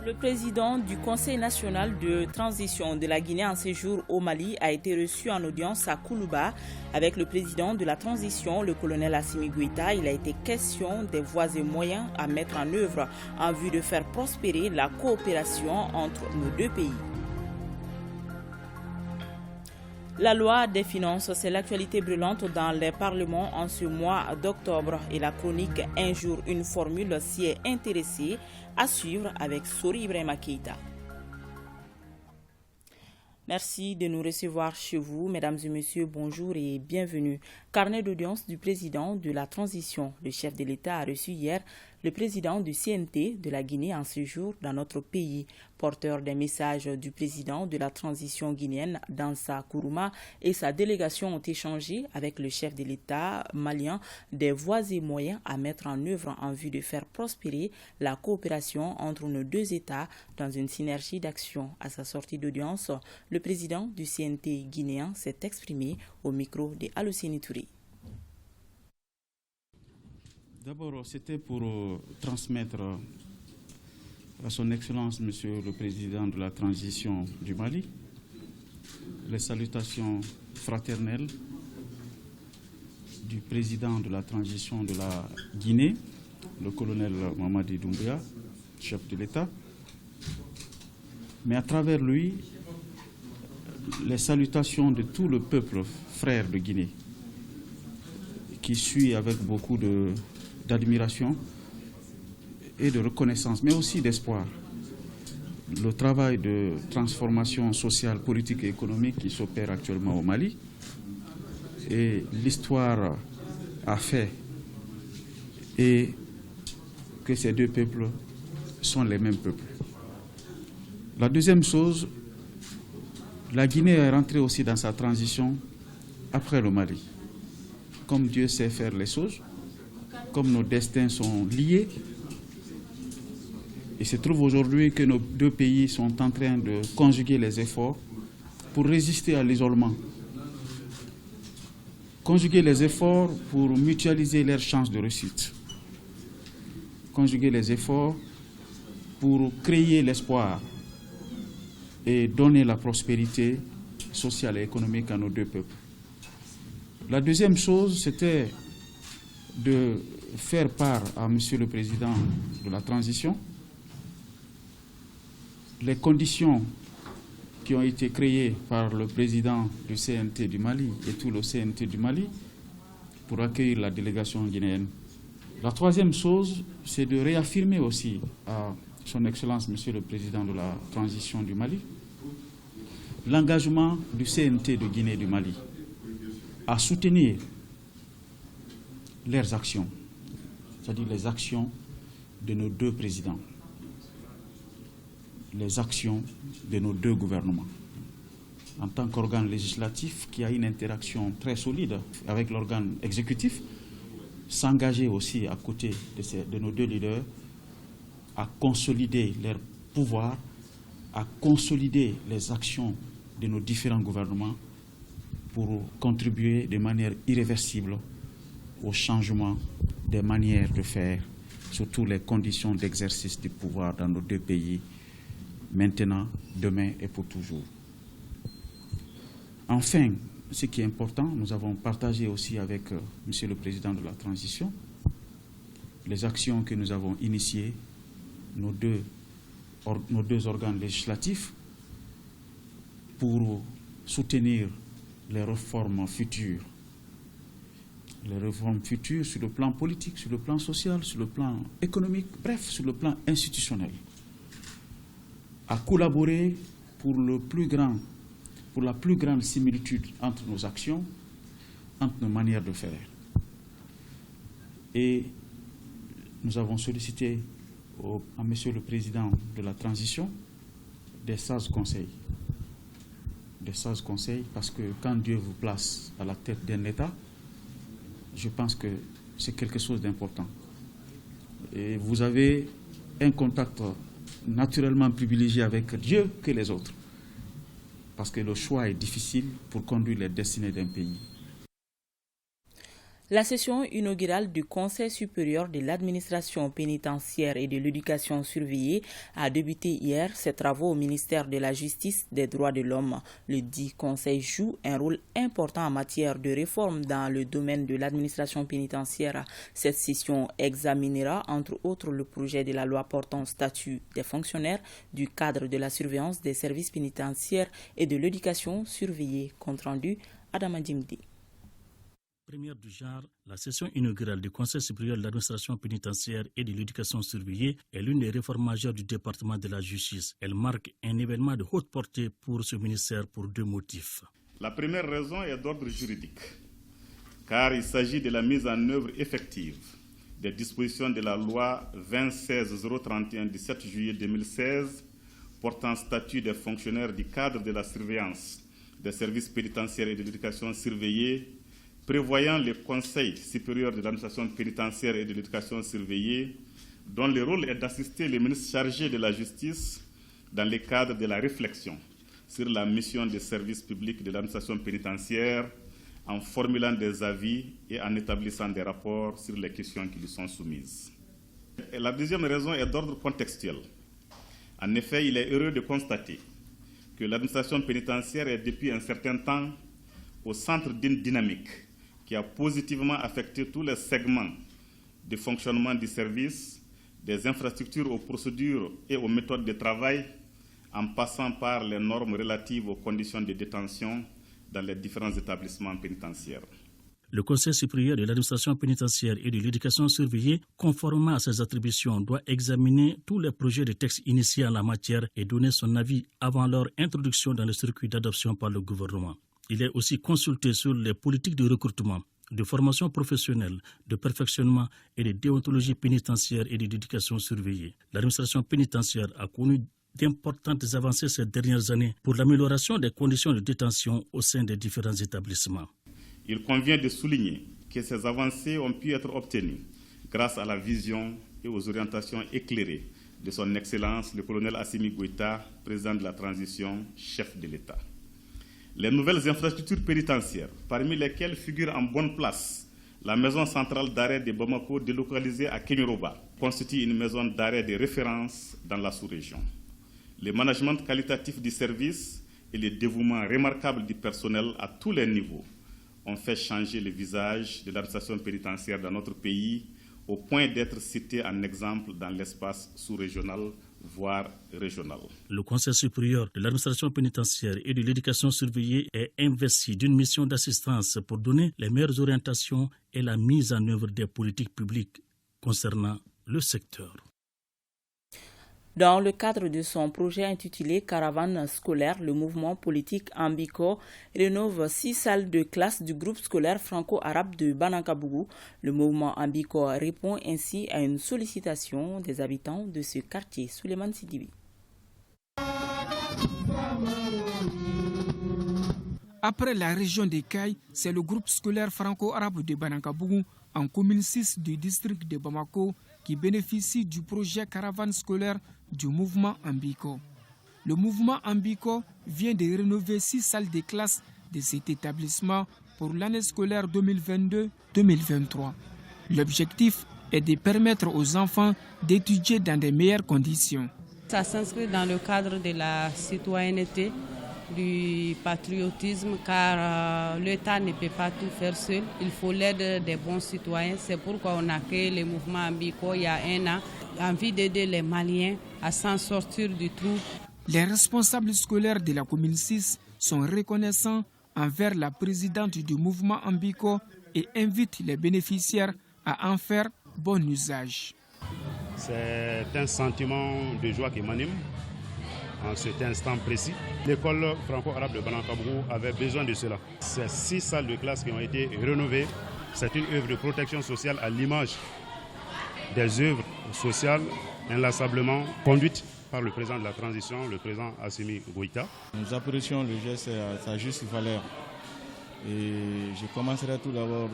Le président du Conseil national de transition de la Guinée en séjour au Mali a été reçu en audience à Koulouba avec le président de la transition, le colonel Assimi Goïta. Il a été question des voies et moyens à mettre en œuvre en vue de faire prospérer la coopération entre nos deux pays. La loi des finances, c'est l'actualité brûlante dans les parlements en ce mois d'octobre et la chronique Un jour, une formule s'y est intéressée à suivre avec Sori Ibrahima Keïta. Merci de nous recevoir chez vous, mesdames et messieurs, bonjour et bienvenue. Carnet d'audience du président de la transition. Le chef de l'État a reçu hier le président du CNT de la Guinée en séjour dans notre pays. Porteur des messages du président de la transition guinéenne, Dansa Kourouma, et sa délégation ont échangé avec le chef de l'État malien des voies et moyens à mettre en œuvre en vue de faire prospérer la coopération entre nos deux États dans une synergie d'action. À sa sortie d'audience, le président du CNT guinéen s'est exprimé au micro de Alousseni Touré. D'abord, c'était pour transmettre à son Excellence, Monsieur le Président de la transition du Mali, les salutations fraternelles du Président de la transition de la Guinée, le colonel Mamadi Doumbouya, chef de l'État, mais à travers lui, les salutations de tout le peuple frère de Guinée, qui suit avec beaucoup d'admiration et de reconnaissance, mais aussi d'espoir, le travail de transformation sociale, politique et économique qui s'opère actuellement au Mali. Et l'histoire a fait et que ces deux peuples sont les mêmes peuples. La deuxième chose, la Guinée est rentrée aussi dans sa transition après le Mali. Comme Dieu sait faire les choses, comme nos destins sont liés, il se trouve aujourd'hui que nos deux pays sont en train de conjuguer les efforts pour résister à l'isolement. Conjuguer les efforts pour mutualiser leurs chances de réussite. Conjuguer les efforts pour créer l'espoir et donner la prospérité sociale et économique à nos deux peuples. La deuxième chose, c'était de faire part à Monsieur le Président de la transition les conditions qui ont été créées par le président du CNT du Mali et tout le CNT du Mali pour accueillir la délégation guinéenne. La troisième chose, c'est de réaffirmer aussi à Son Excellence, Monsieur le Président de la transition du Mali, l'engagement du CNT de Guinée du Mali à soutenir leurs actions, c'est-à-dire les actions de nos deux présidents, les actions de nos deux gouvernements. En tant qu'organe législatif qui a une interaction très solide avec l'organe exécutif, s'engager aussi à côté de nos deux leaders à consolider leur pouvoir, à consolider les actions de nos différents gouvernements pour contribuer de manière irréversible au changement des manières de faire, surtout les conditions d'exercice du pouvoir dans nos deux pays, maintenant, demain et pour toujours. Enfin, ce qui est important, nous avons partagé aussi avec Monsieur le Président de la transition les actions que nous avons initiées, nos deux organes législatifs, pour soutenir les réformes futures. Les réformes futures sur le plan politique, sur le plan social, sur le plan économique, bref, sur le plan institutionnel. À collaborer pour la plus grande similitude entre nos actions, entre nos manières de faire. Et nous avons sollicité à Monsieur le Président de la transition des sages conseils. Des sages conseils, parce que quand Dieu vous place à la tête d'un État, je pense que c'est quelque chose d'important. Et vous avez un contact naturellement privilégié avec Dieu que les autres. Parce que le choix est difficile pour conduire les destinées d'un pays. La session inaugurale du Conseil supérieur de l'administration pénitentiaire et de l'éducation surveillée a débuté hier. Ses travaux au ministère de la Justice des Droits de l'Homme. Le dit Conseil joue un rôle important en matière de réforme dans le domaine de l'administration pénitentiaire. Cette session examinera entre autres le projet de la loi portant statut des fonctionnaires du cadre de la surveillance des services pénitentiaires et de l'éducation surveillée. Compte rendu Adama Djimdi. Première du genre, la session inaugurale du Conseil supérieur de l'administration pénitentiaire et de l'éducation surveillée est l'une des réformes majeures du département de la justice. Elle marque un événement de haute portée pour ce ministère pour deux motifs. La première raison est d'ordre juridique, car il s'agit de la mise en œuvre effective des dispositions de la loi 2016-031 du 7 juillet 2016 portant statut des fonctionnaires du cadre de la surveillance des services pénitentiaires et de l'éducation surveillée, prévoyant le Conseil supérieur de l'administration pénitentiaire et de l'éducation surveillée, dont le rôle est d'assister les ministres chargés de la justice dans le cadre de la réflexion sur la mission des services publics de l'administration pénitentiaire, en formulant des avis et en établissant des rapports sur les questions qui lui sont soumises. Et la deuxième raison est d'ordre contextuel. En effet, il est heureux de constater que l'administration pénitentiaire est depuis un certain temps au centre d'une dynamique qui a positivement affecté tous les segments du fonctionnement du service, des infrastructures aux procédures et aux méthodes de travail, en passant par les normes relatives aux conditions de détention dans les différents établissements pénitentiaires. Le Conseil supérieur de l'administration pénitentiaire et de l'éducation surveillée, conformément à ses attributions, doit examiner tous les projets de texte initiés en la matière et donner son avis avant leur introduction dans le circuit d'adoption par le gouvernement. Il est aussi consulté sur les politiques de recrutement, de formation professionnelle, de perfectionnement et de déontologie pénitentiaire et d'éducation surveillée. L'administration pénitentiaire a connu d'importantes avancées ces dernières années pour l'amélioration des conditions de détention au sein des différents établissements. Il convient de souligner que ces avancées ont pu être obtenues grâce à la vision et aux orientations éclairées de son Excellence le colonel Assimi Goïta, président de la transition, chef de l'État. Les nouvelles infrastructures pénitentiaires, parmi lesquelles figure en bonne place la maison centrale d'arrêt de Bamako délocalisée à Kenyoroba, constituent une maison d'arrêt de référence dans la sous-région. Le management qualitatif du service et le dévouement remarquable du personnel à tous les niveaux ont fait changer le visage de l'administration pénitentiaire dans notre pays au point d'être cité en exemple dans l'espace sous-régional, voire régional. Le Conseil supérieur de l'administration pénitentiaire et de l'éducation surveillée est investi d'une mission d'assistance pour donner les meilleures orientations et la mise en œuvre des politiques publiques concernant le secteur. Dans le cadre de son projet intitulé Caravane scolaire, le mouvement politique Ambiko rénove 6 salles de classe du groupe scolaire franco-arabe de Banankabougou. Le mouvement Ambiko répond ainsi à une sollicitation des habitants de ce quartier. Souleymane Sidibi. Après la région des Cailles, c'est le groupe scolaire franco-arabe de Banankabougou en commune 6 du district de Bamako qui bénéficie du projet caravane scolaire du mouvement Ambiko. Le mouvement Ambiko vient de rénover 6 salles de classe de cet établissement pour l'année scolaire 2022-2023. L'objectif est de permettre aux enfants d'étudier dans de meilleures conditions. Ça s'inscrit dans le cadre de la citoyenneté, du patriotisme, car l'État ne peut pas tout faire seul. Il faut l'aide des bons citoyens. C'est pourquoi on a créé le mouvement Ambiko il y a 1 an, envie d'aider les Maliens à s'en sortir du trou. Les responsables scolaires de la commune 6 sont reconnaissants envers la présidente du mouvement Ambiko et invitent les bénéficiaires à en faire bon usage. C'est un sentiment de joie qui m'anime en cet instant précis. L'école franco-arabe de Banankabougou avait besoin de cela. Ces 6 salles de classe qui ont été rénovées, c'est une œuvre de protection sociale à l'image des œuvres sociales inlassablement conduites par le président de la transition, le président Assimi Goïta. Nous apprécions le geste à sa juste valeur. Et je commencerai tout d'abord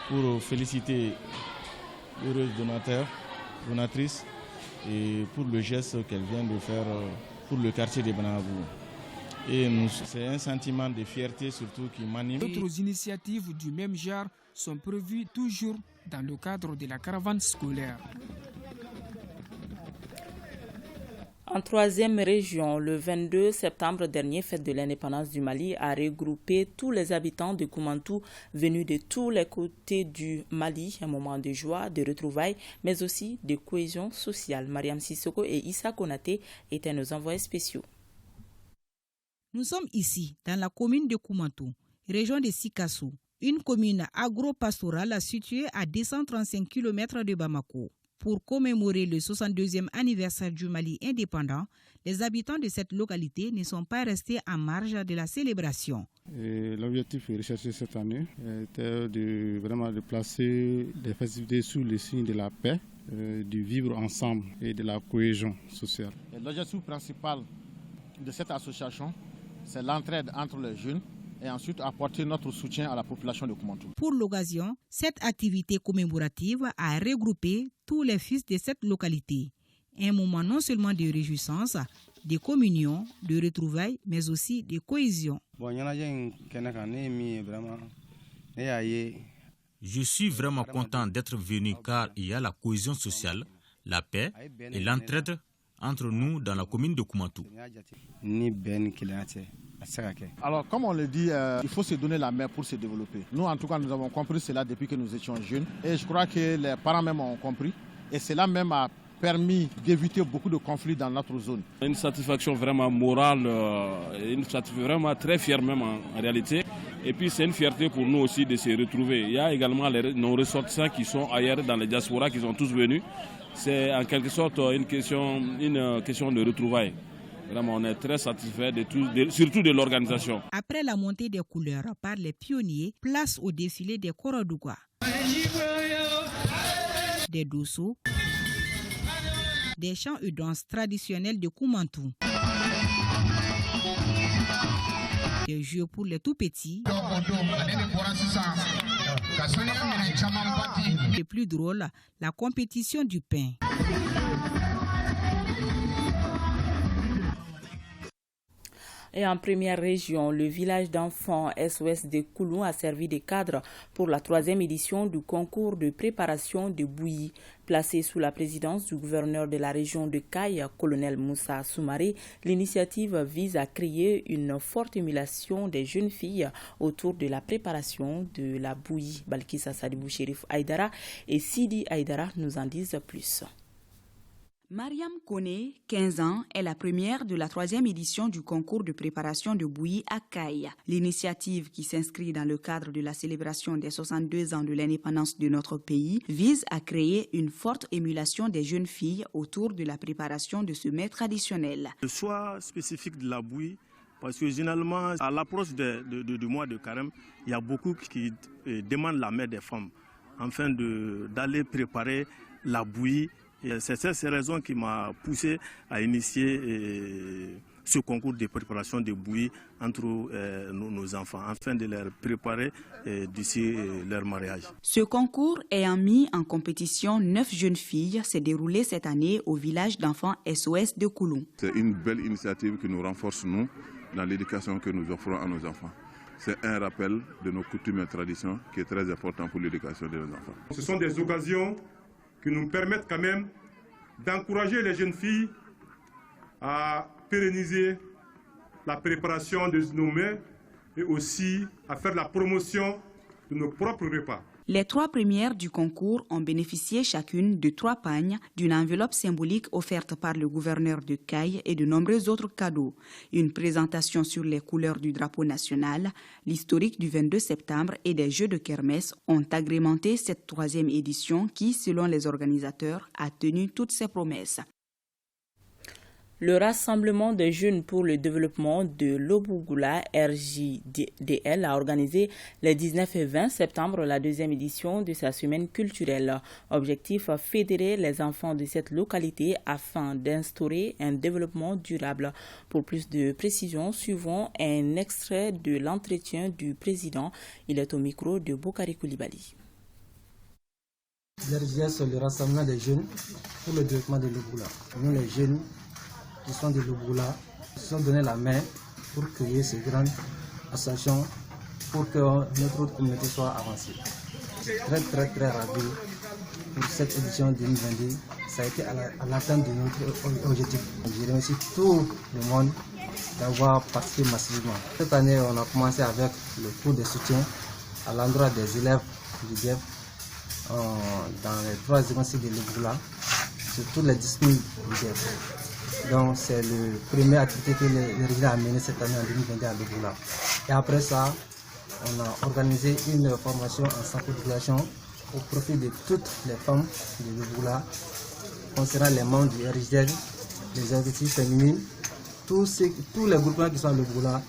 pour féliciter l'heureuse donatrice et pour le geste qu'elle vient de faire pour le quartier de Banankabougou. Et c'est un sentiment de fierté surtout qui m'anime. D'autres initiatives du même genre sont prévues toujours dans le cadre de la caravane scolaire. En troisième région, le 22 septembre dernier, fête de l'indépendance du Mali a regroupé tous les habitants de Koumantou venus de tous les côtés du Mali. Un moment de joie, de retrouvailles, mais aussi de cohésion sociale. Mariam Sissoko et Issa Konaté étaient nos envoyés spéciaux. Nous sommes ici, dans la commune de Koumantou, région de Sikassou, une commune agro-pastorale située à 235 km de Bamako. Pour commémorer le 62e anniversaire du Mali indépendant, les habitants de cette localité ne sont pas restés en marge de la célébration. L'objectif recherché cette année était de placer les festivités sous le signe de la paix, du vivre ensemble et de la cohésion sociale. L'objectif principal de cette association, c'est l'entraide entre les jeunes et ensuite apporter notre soutien à la population de Koumantou. Pour l'occasion, cette activité commémorative a regroupé tous les fils de cette localité. Un moment non seulement de réjouissance, de communion, de retrouvailles, mais aussi de cohésion. Je suis vraiment content d'être venu car il y a la cohésion sociale, la paix et l'entraide entre nous dans la commune de Koumantou. Alors, comme on le dit, il faut se donner la main pour se développer. Nous, en tout cas, nous avons compris cela depuis que nous étions jeunes. Et je crois que les parents même ont compris. Et cela même a permis d'éviter beaucoup de conflits dans notre zone. Une satisfaction vraiment morale, une satisfaction vraiment très fière même en réalité. Et puis c'est une fierté pour nous aussi de se retrouver. Il y a également nos ressortissants qui sont ailleurs dans les diasporas, qui sont tous venus. C'est en quelque sorte une question de retrouvailles. Vraiment, on est très satisfait surtout de l'organisation. Après la montée des couleurs par les pionniers, place au défilé des Korodougwa, des Dosso, des chants et danses traditionnels de Koumantou, des jeux pour les tout-petits. Le plus drôle, la compétition du pain. Et en première région, le village d'enfants SOS de Kouloum a servi de cadre pour la 3e édition du concours de préparation de bouillie. Placé sous la présidence du gouverneur de la région de Kaye, colonel Moussa Soumaré, l'initiative vise à créer une forte émulation des jeunes filles autour de la préparation de la bouillie. Balkissa Sadibou Chérif Aïdara et Sidi Aïdara nous en disent plus. Mariam Kone, 15 ans, est la première de la 3e édition du concours de préparation de bouillie à Kaye. L'initiative, qui s'inscrit dans le cadre de la célébration des 62 ans de l'indépendance de notre pays, vise à créer une forte émulation des jeunes filles autour de la préparation de ce mets traditionnel. Le choix spécifique de la bouillie, parce que généralement, à l'approche du mois de carême, il y a beaucoup qui demandent la main des femmes afin d'aller préparer la bouillie. Et c'est cette raison qui m'a poussé à initier ce concours de préparation de bouillie entre nos enfants, afin de les préparer d'ici leur mariage. Ce concours ayant mis en compétition 9 jeunes filles s'est déroulé cette année au village d'enfants SOS de Kouloum. C'est une belle initiative qui nous renforce, nous, dans l'éducation que nous offrons à nos enfants. C'est un rappel de nos coutumes et traditions qui est très important pour l'éducation de nos enfants. Ce sont des occasions qui nous permettent quand même d'encourager les jeunes filles à pérenniser la préparation de nos mets et aussi à faire la promotion de nos propres repas. Les 3 premières du concours ont bénéficié chacune de 3 pagnes, d'une enveloppe symbolique offerte par le gouverneur de Kaye et de nombreux autres cadeaux. Une présentation sur les couleurs du drapeau national, l'historique du 22 septembre et des Jeux de Kermesse ont agrémenté cette 3e édition qui, selon les organisateurs, a tenu toutes ses promesses. Le Rassemblement des jeunes pour le développement de l'Obougoula, RJDL, a organisé les 19 et 20 septembre la 2e édition de sa semaine culturelle. Objectif, fédérer les enfants de cette localité afin d'instaurer un développement durable. Pour plus de précisions, suivons un extrait de l'entretien du président. Il est au micro de Bokari Koulibaly. L'RJDL, c'est le Rassemblement des jeunes pour le développement de l'Obougoula. Nous, les jeunes qui sont de l'Obougoula, se sont donné la main pour créer ces grandes associations pour que notre communauté soit avancée. Très ravi pour cette édition 2022. Ça a été à l'atteinte de notre objectif. Je remercie tout le monde d'avoir participé massivement. Cette année, on a commencé avec le cours de soutien à l'endroit des élèves du GEP dans les 3 cycles de l'Eboula, sur toutes les disciplines du GEP. Donc, c'est la première activité que le résident a menée cette année en 2022 à l'Eboula. Et après ça, on a organisé une formation en sensibilisation au profit de toutes les femmes de l'Eboula concernant les membres du RIGDEL, les organisations féminines, tous les groupements qui sont à l'Eboula.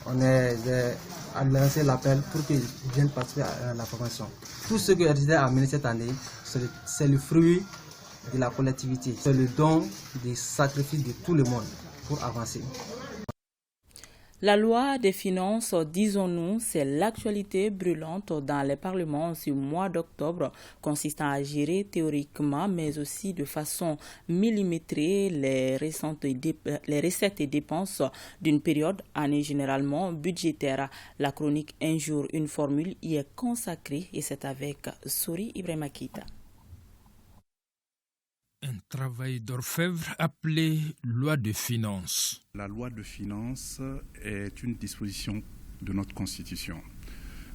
On a lancé l'appel pour qu'ils viennent participer à la formation. Tout ce que RIGDEL a mené cette année, c'est le fruit de la collectivité, c'est le don des sacrifices de tout le monde pour avancer. La loi des finances, disons-nous, c'est l'actualité brûlante dans les parlements ce mois d'octobre, consistant à gérer théoriquement, mais aussi de façon millimétrée les recettes et dépenses d'une période, année généralement budgétaire. La chronique Un jour, une formule y est consacrée et c'est avec Sori Ibrahima Keita. Un travail d'orfèvre appelé loi de finances. La loi de finances est une disposition de notre Constitution.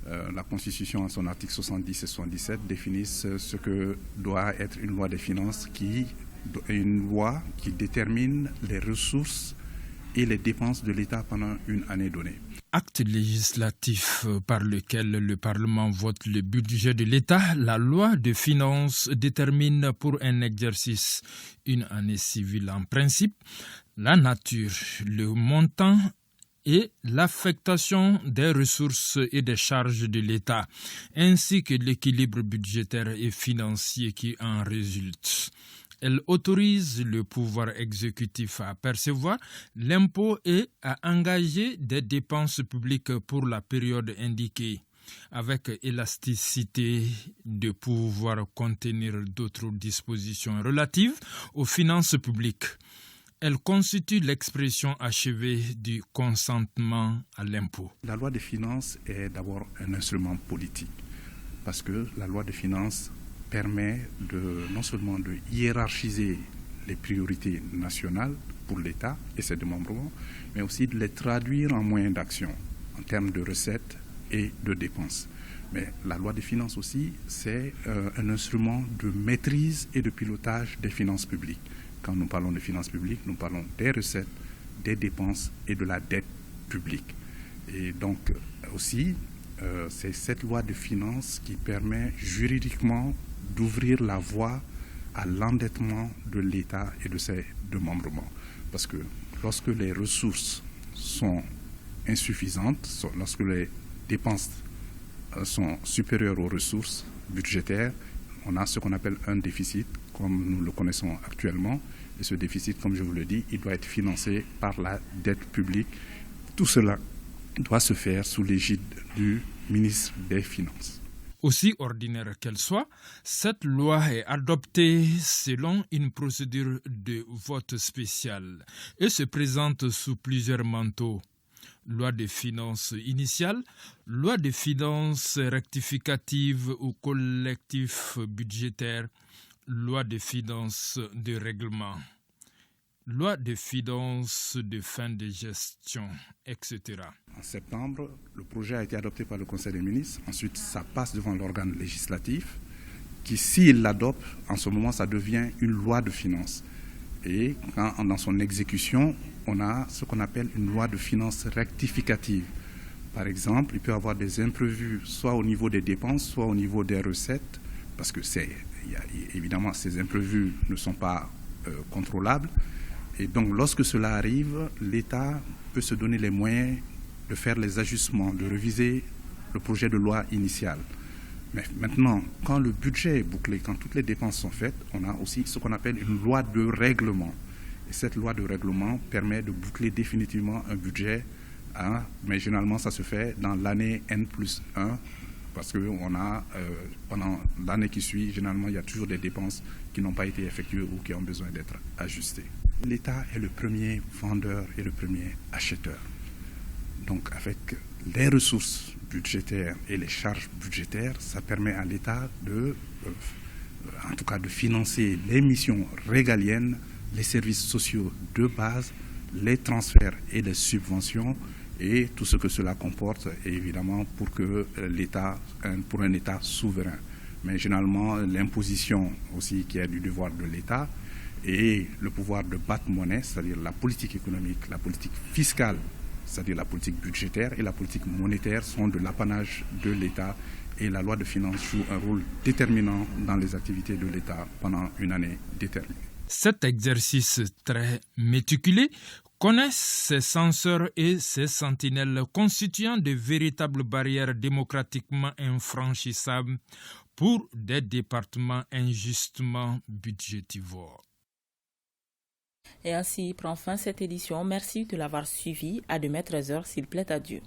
La Constitution, en son article 70 et 77, définissent ce que doit être une loi de finances, une loi qui détermine les ressources et les dépenses de l'État pendant une année donnée. Acte législatif par lequel le Parlement vote le budget de l'État, la loi de finances détermine pour un exercice, une année civile en principe, la nature, le montant et l'affectation des ressources et des charges de l'État, ainsi que l'équilibre budgétaire et financier qui en résulte. Elle autorise le pouvoir exécutif à percevoir l'impôt et à engager des dépenses publiques pour la période indiquée, avec élasticité de pouvoir contenir d'autres dispositions relatives aux finances publiques. Elle constitue l'expression achevée du consentement à l'impôt. La loi des finances est d'abord un instrument politique, parce que la loi des finances permet non seulement de hiérarchiser les priorités nationales pour l'État et ses démembrements, mais aussi de les traduire en moyens d'action en termes de recettes et de dépenses. Mais la loi des finances aussi, c'est un instrument de maîtrise et de pilotage des finances publiques. Quand nous parlons de finances publiques, nous parlons des recettes, des dépenses et de la dette publique. Et donc aussi, c'est cette loi de finances qui permet juridiquement d'ouvrir la voie à l'endettement de l'État et de ses démembrements. Parce que lorsque les ressources sont insuffisantes, lorsque les dépenses sont supérieures aux ressources budgétaires, on a ce qu'on appelle un déficit, comme nous le connaissons actuellement. Et ce déficit, comme je vous le dis, il doit être financé par la dette publique. Tout cela doit se faire sous l'égide du ministre des Finances. Aussi ordinaire qu'elle soit, cette loi est adoptée selon une procédure de vote spécial et se présente sous plusieurs manteaux. Loi de finances initiale, loi de finances rectificative ou collectif budgétaire, loi de finances de règlement, loi de finances de fin de gestion, etc. En septembre, le projet a été adopté par le Conseil des ministres. Ensuite, ça passe devant l'organe législatif qui, s'il l'adopte, en ce moment, ça devient une loi de finances. Et dans son exécution, on a ce qu'on appelle une loi de finances rectificative. Par exemple, il peut y avoir des imprévus, soit au niveau des dépenses, soit au niveau des recettes, parce que évidemment, ces imprévus ne sont pas contrôlables. Et donc, lorsque cela arrive, l'État peut se donner les moyens de faire les ajustements, de réviser le projet de loi initial. Mais maintenant, quand le budget est bouclé, quand toutes les dépenses sont faites, on a aussi ce qu'on appelle une loi de règlement. Et cette loi de règlement permet de boucler définitivement un budget, mais généralement ça se fait dans l'année N+1, parce que pendant l'année qui suit, généralement il y a toujours des dépenses qui n'ont pas été effectuées ou qui ont besoin d'être ajustées. L'État est le premier vendeur et le premier acheteur. Donc avec les ressources budgétaires et les charges budgétaires, ça permet à l'État en tout cas de financer les missions régaliennes, les services sociaux de base, les transferts et les subventions et tout ce que cela comporte, évidemment, pour un État souverain. Mais généralement, l'imposition aussi qui est du devoir de l'État et le pouvoir de battre monnaie, c'est-à-dire la politique économique, la politique fiscale, c'est-à-dire la politique budgétaire et la politique monétaire sont de l'apanage de l'État et la loi de finances joue un rôle déterminant dans les activités de l'État pendant une année déterminée. Cet exercice très méticuleux connaît ses censeurs et ses sentinelles constituant de véritables barrières démocratiquement infranchissables pour des départements injustement budgétivores. Et ainsi prend fin cette édition. Merci de l'avoir suivi. À demain 13h s'il plaît à Dieu.